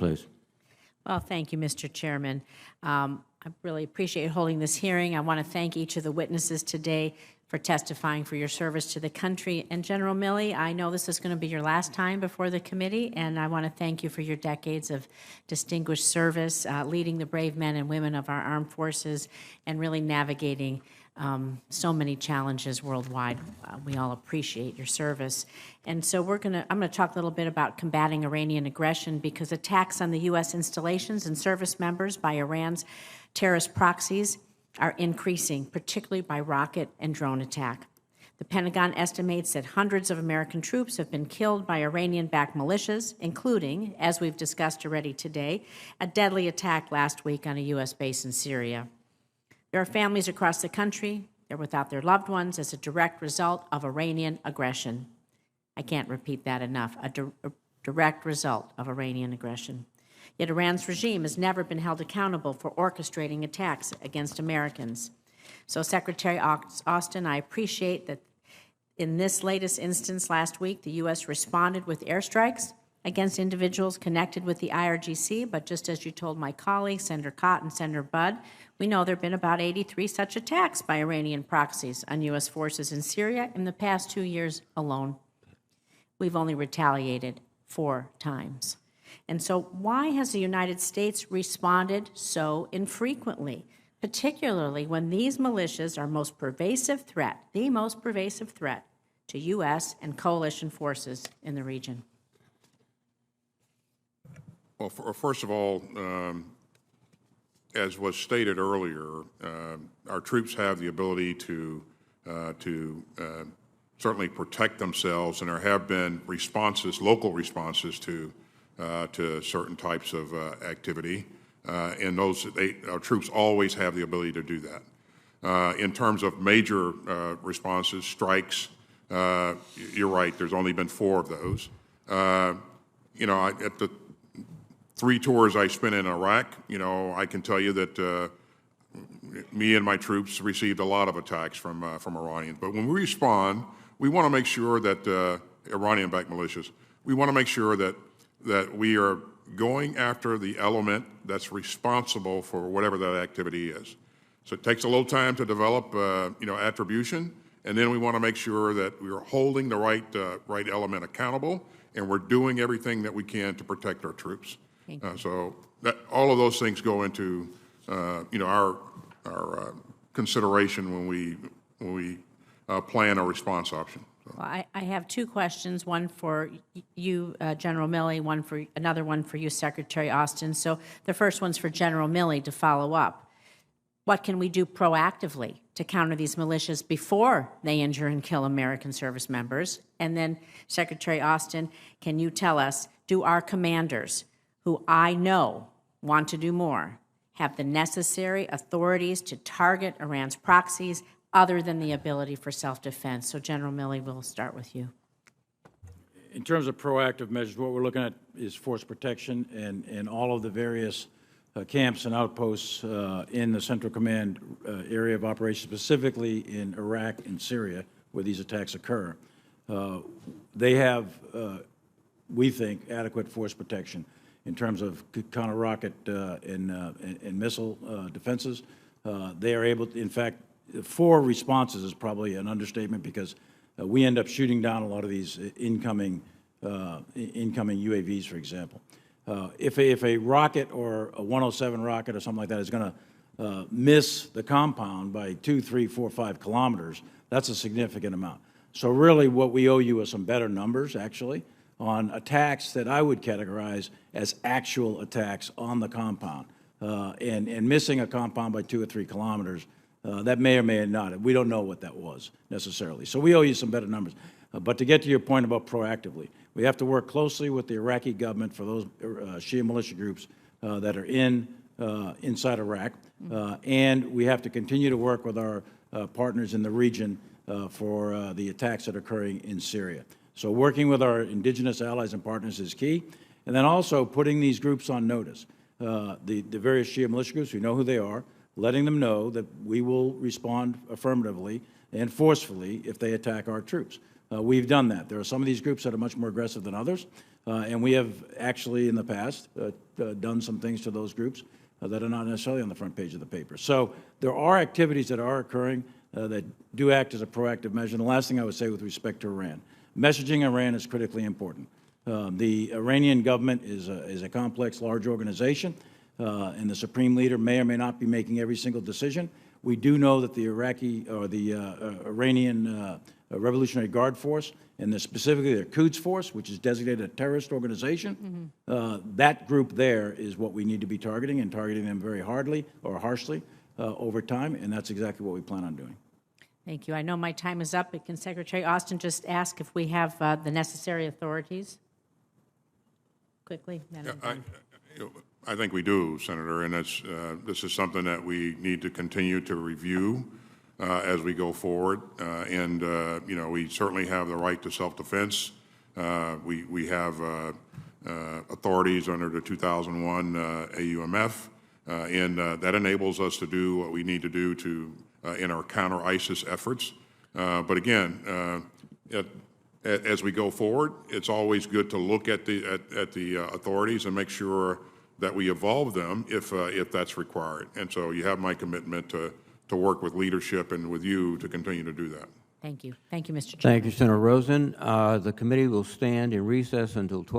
please. Well, thank you, Mr. Chairman. I really appreciate holding this hearing. I want to thank each of the witnesses today for testifying for your service to the country. And General Milley, I know this is going to be your last time before the committee, and I want to thank you for your decades of distinguished service, leading the brave men and women of our armed forces, and really navigating so many challenges worldwide. We all appreciate your service. And so I'm going to talk a little bit about combating Iranian aggression, because attacks on the U.S. installations and service members by Iran's terrorist proxies are increasing, particularly by rocket and drone attack. The Pentagon estimates that hundreds of American troops have been killed by Iranian-backed militias, including, as we've discussed already today, a deadly attack last week on a U.S. base in Syria. There are families across the country. They're without their loved ones as a direct result of Iranian aggression. I can't repeat that enough, a direct result of Iranian aggression. Yet Iran's regime has never been held accountable for orchestrating attacks against Americans. So, Secretary Austin, I appreciate that in this latest instance last week, the U.S. responded with airstrikes against individuals connected with the IRGC, but just as you told my colleagues, Senator Cott and Senator Budd, we know there have been about 83 such attacks by Iranian proxies on U.S. forces in Syria in the past 2 years alone. We've only retaliated 4 times. And so why has the United States responded so infrequently, particularly when these militias are the most pervasive threat to U.S. and coalition forces in the region? Well, first of all, as was stated earlier, our troops have the ability to certainly protect themselves, and there have been responses, local responses to certain types of activity, and our troops always have the ability to do that. In terms of major responses, strikes, you're right. There's only been 4 of those. At the 3 tours I spent in Iraq, I can tell you that me and my troops received a lot of attacks from Iranians. But when we respond, we want to make sure that Iranian-backed militias, we want to make sure that we are going after the element that's responsible for whatever that activity is. So it takes a little time to develop, attribution, and then we want to make sure that we are holding the right element accountable, and we're doing everything that we can to protect our troops. So all of those things go into, our consideration when we plan a response option. Well, I have 2 questions, one for you, General Milley, another one for you, Secretary Austin. So the first one's for General Milley to follow up. What can we do proactively to counter these militias before they injure and kill American service members? And then, Secretary Austin, can you tell us, do our commanders, who I know want to do more, have the necessary authorities to target Iran's proxies other than the ability for self-defense? So, General Milley, we'll start with you. In terms of proactive measures, what we're looking at is force protection and all of the various camps and outposts in the Central Command area of operations, specifically in Iraq and Syria, where these attacks occur. They have, we think, adequate force protection in terms of counter-rocket and missile defenses. They are able to, in fact, 4 responses is probably an understatement, because we end up shooting down a lot of these incoming UAVs, for example. If a rocket or a 107 rocket or something like that is going to miss the compound by 2, 3, 4, 5 kilometers, that's a significant amount. So really what we owe you is some better numbers, actually, on attacks that I would categorize as actual attacks on the compound. And missing a compound by 2 or 3 kilometers, that may or may not. We don't know what that was necessarily. So we owe you some better numbers. But to get to your point about proactively, we have to work closely with the Iraqi government for those Shia militia groups that are inside Iraq. And we have to continue to work with our partners in the region for the attacks that are occurring in Syria. So working with our indigenous allies and partners is key. And then also putting these groups on notice. The various Shia militia groups, we know who they are, letting them know that we will respond affirmatively and forcefully if they attack our troops. We've done that. There are some of these groups that are much more aggressive than others, and we have actually in the past done some things to those groups that are not necessarily on the front page of the paper. So there are activities that are occurring that do act as a proactive measure. And the last thing I would say with respect to Iran, messaging Iran is critically important. The Iranian government is a complex, large organization, and the supreme leader may or may not be making every single decision. We do know that the Iranian Revolutionary Guard Force, and specifically their Quds Force, which is designated a terrorist organization, that group there is what we need to be targeting, and targeting them very hardly or harshly over time, and that's exactly what we plan on doing. Thank you. I know my time is up, but can Secretary Austin just ask if we have the necessary authorities? Quickly. I think we do, Senator, and this is something that we need to continue to review as we go forward. We certainly have the right to self-defense. We have authorities under the 2001 AUMF, and that enables us to do what we need to do in our counter-ISIS efforts. But again, as we go forward, it's always good to look at the authorities and make sure that we evolve them if that's required. And so you have my commitment to work with leadership and with you to continue to do that. Thank you. Thank you, Mr. Chairman. Thank you, Senator Rosen. The committee will stand in recess until 12.